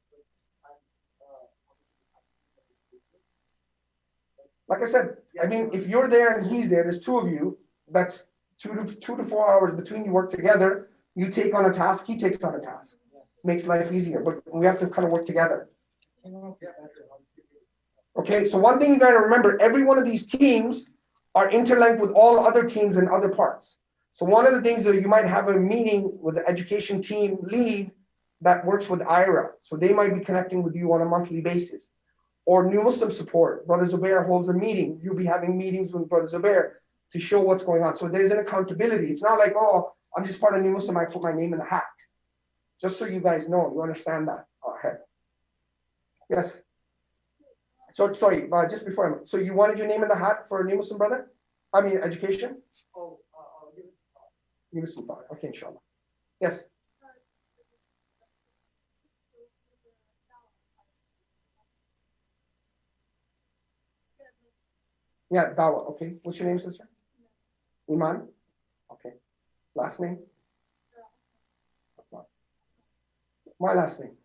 Like I said, I mean, if you're there and he's there, there's 2 of you. That's 2 to 4 hours between you work together. You take on a task, he takes on a task. Makes life easier, but we have to kind of work together. Okay, so one thing you got to remember, every one of these teams are interlinked with all other teams in other parts. So one of the things that you might have a meeting with the education team lead that works with iEra. So they might be connecting with you on a monthly basis. Or New Muslim support, Brother Zubair holds a meeting. You'll be having meetings with Brother Zubair to show what's going on. So there's an accountability. It's not like, oh, I'm just part of New Muslim, I put my name in the hat. Just so you guys know, you understand that. Ahead. Yes. So sorry, just before so you wanted your name in the hat for a New Muslim brother? I mean education? Oh, I'll give it some thought. Give it some thought. Okay, inshallah. Yes. Yeah, Dawah. Okay. What's your name, sister? Iman? Okay. Last name? My last name.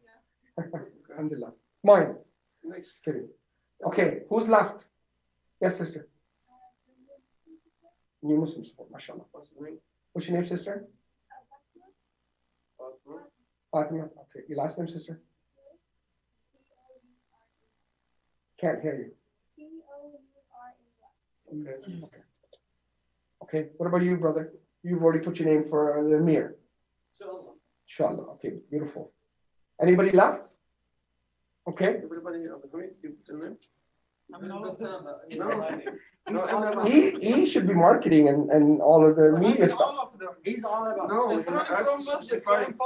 Alhamdulillah. Mine. Just kidding. Okay, who's left? Yes, sister. New Muslim support, mashallah. What's your name, sister? Fatima. Okay, your last name, sister? Can't hear you. Okay. Okay, what about you, brother? You've already put your name for the Amir. Inshallah. Okay, beautiful. Anybody left? Okay. Everybody on the committee, give the name. He should be marketing and all of the media stuff. He's all about. No,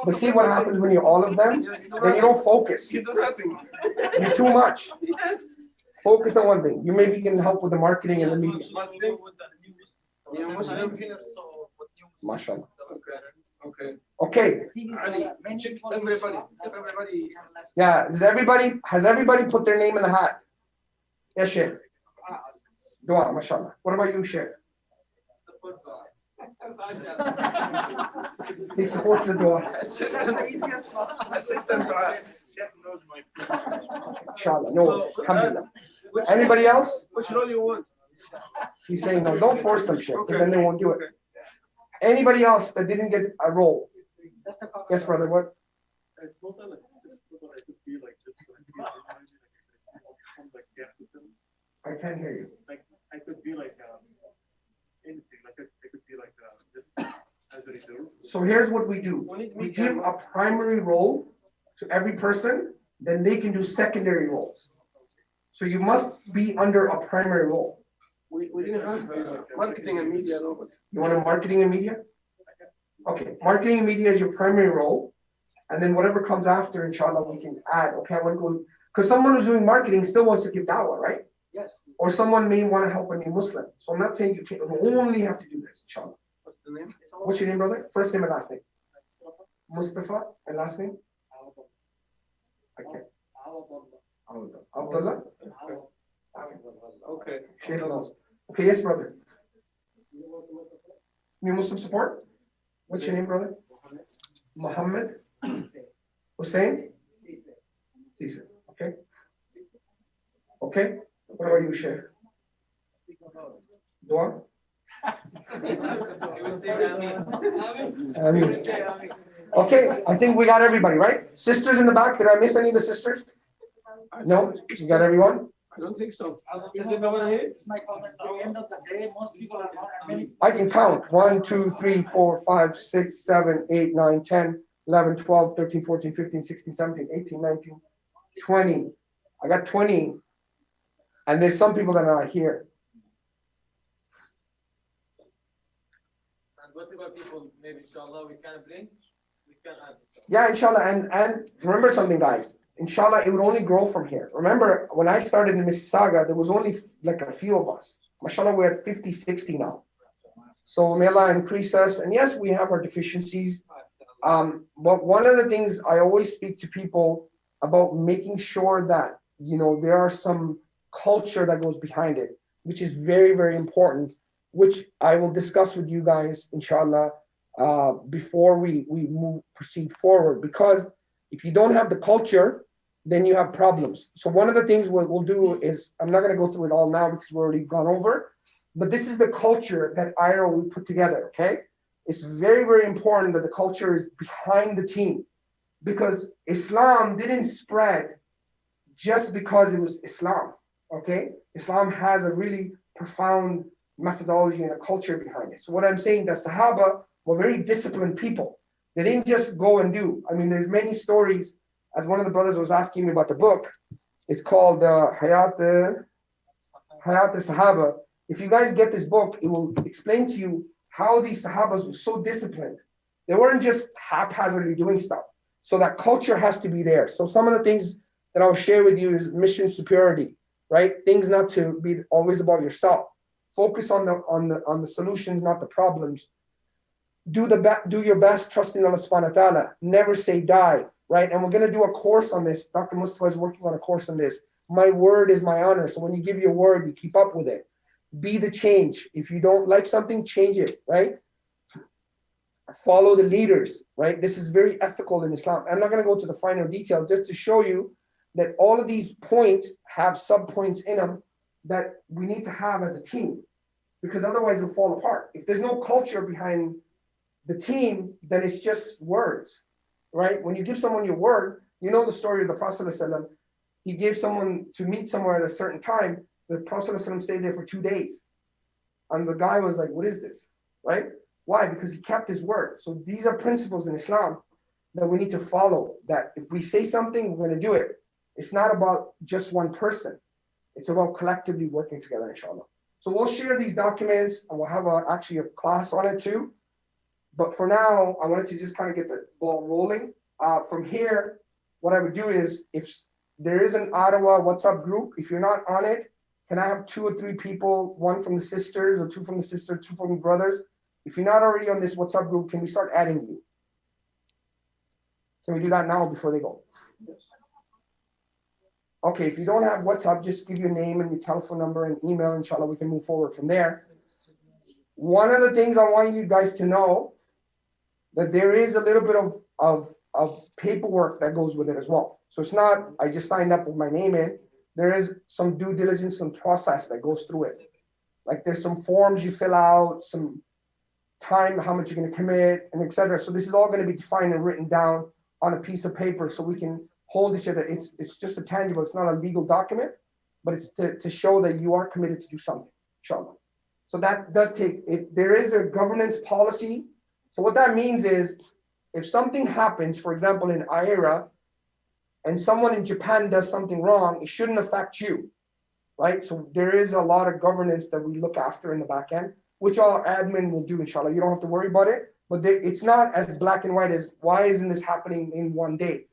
But see what happens when you're all of them? Then you don't focus. You do nothing. You're too much. Yes. Focus on one thing. You maybe can help with the marketing and the media. You Muslim? MashaAllah. Okay. Okay. Ali, check everybody. Everybody. Yeah. Has everybody put their name in the hat? Yes, Sheikh. Dua, mashallah. What about you, Sheikh? He supports the dua. Assistant dua. Inshallah. No, alhamdulillah. Anybody else? Which role you want? He's saying no. Don't force them, Sheikh, because then they won't do it. Okay. Anybody else that didn't get a role? Yes, brother. What? I can't hear you. Like I could be like anything. Like I could be like just as a reserve. So here's what we do. We give a primary role to every person, then they can do secondary roles. So you must be under a primary role. We didn't have marketing and media, no, but You want a marketing and media? Okay, marketing and media is your primary role. And then whatever comes after, inshallah, we can add. Okay, I want to go, because someone who's doing marketing still wants to give dawah, right? Yes. Or someone may want to help a new Muslim. So I'm not saying you only have to do this, inshallah. what's the name? What's your name, brother? First name and last name. Mustafa and last name? Okay. Abdullah? Okay. Sheikh knows. Okay, yes, brother. New Muslim support? What's your name, brother? Muhammad? Hussein? Caesar. Okay. Okay. What about you, Sheikh? Dua? Ameen. Okay, I think we got everybody, right? Sisters in the back, did I miss any of the sisters? No? You got everyone? I don't think so. Is everyone here? It's my comment. At the end of the day, most people are not. And many. I can count. 1, 2, 3, 4, 5, 6, 7, 8, 9, 10, 11, 12, 13, 14, 15, 16, 17, 18, 19, 20. I got 20. And there's some people that are not here. And what about people, maybe inshallah, we can bring? We can add. Yeah, inshallah. And remember something, guys. Inshallah, it would only grow from here. Remember, when I started in Mississauga, there was only like a few of us. Mashallah, we're at 50, 60 now. So may Allah increase us. And yes, we have our deficiencies. But one of the things I always speak to people about making sure that, there are some culture that goes behind it, which is very, very important, which I will discuss with you guys, inshallah, before we proceed forward. Because if you don't have the culture, then you have problems. So one of the things we'll do is, I'm not going to go through it all now because we've already gone over, but this is the culture that iEra we put together, okay? It's very, very important that the culture is behind the team, because Islam didn't spread just because it was Islam, okay? Islam has a really profound methodology and a culture behind it. So what I'm saying, the Sahaba were very disciplined people. They didn't just go and do. I mean, there's many stories. As one of the brothers was asking me about the book, it's called Hayat al-Sahaba. If you guys get this book, it will explain to you how these Sahabas were so disciplined. They weren't just haphazardly doing stuff. So that culture has to be there. So some of the things that I'll share with you is mission superiority, right? Things not to be always about yourself. Focus on the solutions, not the problems. Do your best, trust in Allah subhanahu wa ta'ala. Never say die, right? And we're going to do a course on this. Dr. Mustafa is working on a course on this. My word is my honor. So when you give your word, you keep up with it. Be the change. If you don't like something, change it, right? Follow the leaders, right? This is very ethical in Islam. I'm not going to go to the finer detail, just to show you that all of these points have sub-points in them that we need to have as a team, because otherwise it'll fall apart. If there's no culture behind the team, then it's just words, right? When you give someone your word, you know the story of the Prophet ﷺ. He gave someone to meet somewhere at a certain time. The Prophet ﷺ stayed there for 2 days. And the guy was like, what is this, right? Why? Because he kept his word. So these are principles in Islam that we need to follow, that if we say something, we're going to do it. It's not about just one person. It's about collectively working together, inshallah. So we'll share these documents and we'll have actually a class on it too. But for now, I wanted to just kind of get the ball rolling. From here, what I would do is, if there is an Ottawa WhatsApp group, if you're not on it, can I have 2 or 3 people, 1 from the sisters or 2 from the sister, 2 from the brothers? If you're not already on this WhatsApp group, can we start adding you? Can we do that now before they go? Okay, if you don't have WhatsApp, just give your name and your telephone number and email. Inshallah, we can move forward from there. One of the things I want you guys to know, that there is a little bit of paperwork that goes with it as well. So it's not, I just signed up with my name in. There is some due diligence and process that goes through it. Like there's some forms you fill out, some time, how much you're going to commit, and etc. So this is all going to be defined and written down on a piece of paper so we can hold each other. It's just a tangible, it's not a legal document, but it's to show that you are committed to do something, inshallah. So that does take it. There is a governance policy. So what that means is, if something happens, for example, in iEra, and someone in Japan does something wrong, it shouldn't affect you, right? So there is a lot of governance that we look after in the back end, which our admin will do, inshallah. You don't have to worry about it, but it's not as black and white as, why isn't this happening in one day?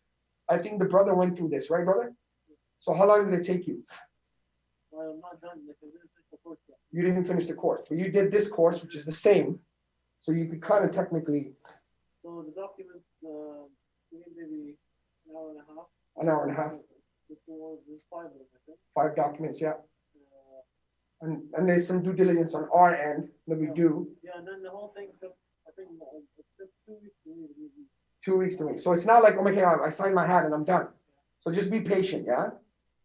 I think the brother went through this, right, brother? So how long did it take you? I'm not done because this is the course yet. You didn't finish the course, but you did this course, which is the same. So you could kind of technically. So the documents, maybe an hour and a half. An hour and a half. There's 5 of them, I think. 5 documents, yeah. And there's some due diligence on our end that we do. Yeah, and then the whole thing took, I think, it took 2 weeks to read. 2 weeks to me. So it's not like, oh, okay, I signed my hat and I'm done. So just be patient, yeah?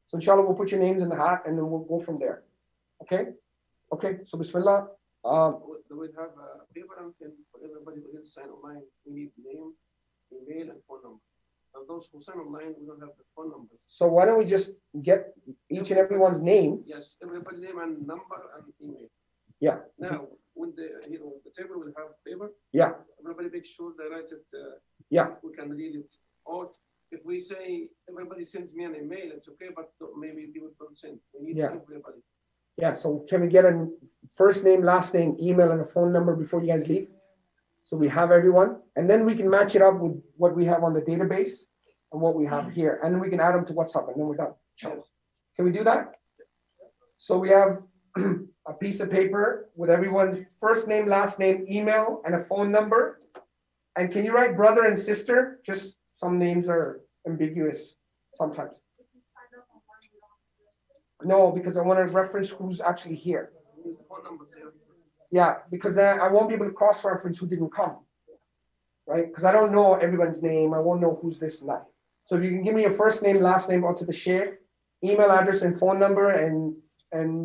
So inshallah, we'll put your names in the hat and then we'll go from there. Okay? Okay, so bismillah. We have a paper and pen for everybody who didn't sign online. We need name, email, and phone number. And those who sign online, we don't have the phone numbers. So why don't we just get each and everyone's name? Yes, everybody name and number and email. Yeah. Now, when the table will have paper. Yeah. Everybody make sure they write it. Yeah. We can read it. Or if we say everybody sends me an email, it's okay, but maybe people don't send. We need everybody. Yeah, so can we get a first name, last name, email, and a phone number before you guys leave? So we have everyone, and then we can match it up with what we have on the database and what we have here, and then we can add them to WhatsApp, and then we're done. Yes. Can we do that? So we have a piece of paper with everyone's first name, last name, email, and a phone number. And can you write brother and sister? Just some names are ambiguous sometimes. No, because I want to reference who's actually here. Yeah, because then I won't be able to cross-reference who didn't come, right? Because I don't know everyone's name. I won't know who's this and that. So if you can give me your first name, last name onto the share, email address and phone number, and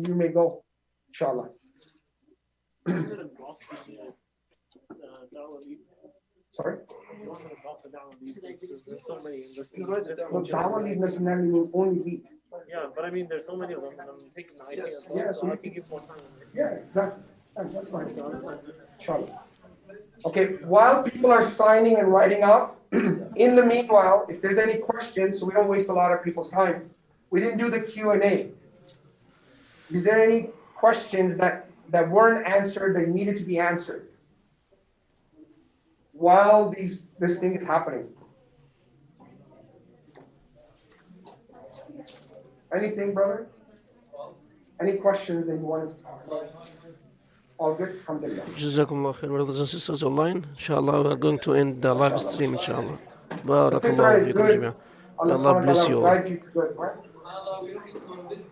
you may go, inshallah. Sorry? Well, Dawah lead necessarily will only lead. Yeah, but I mean, there's so many of them, and I'm taking the idea. Yeah, so I can give more time. Yeah, exactly. That's fine. Inshallah. Okay, while people are signing and writing up, in the meanwhile, if there's any questions, so we don't waste a lot of people's time, we didn't do the Q&A. Is there any questions that weren't answered that needed to be answered while this thing is happening? Anything, brother? Any questions that you wanted to talk about? All good? Alhamdulillah. Jazakumullah khair, brothers and sisters online. Inshallah, we are going to end the live stream, inshallah. The fitra Barakallahu is fikum good. jami'an. Allah Allah bless you all. guide you to good, right? Allah will from this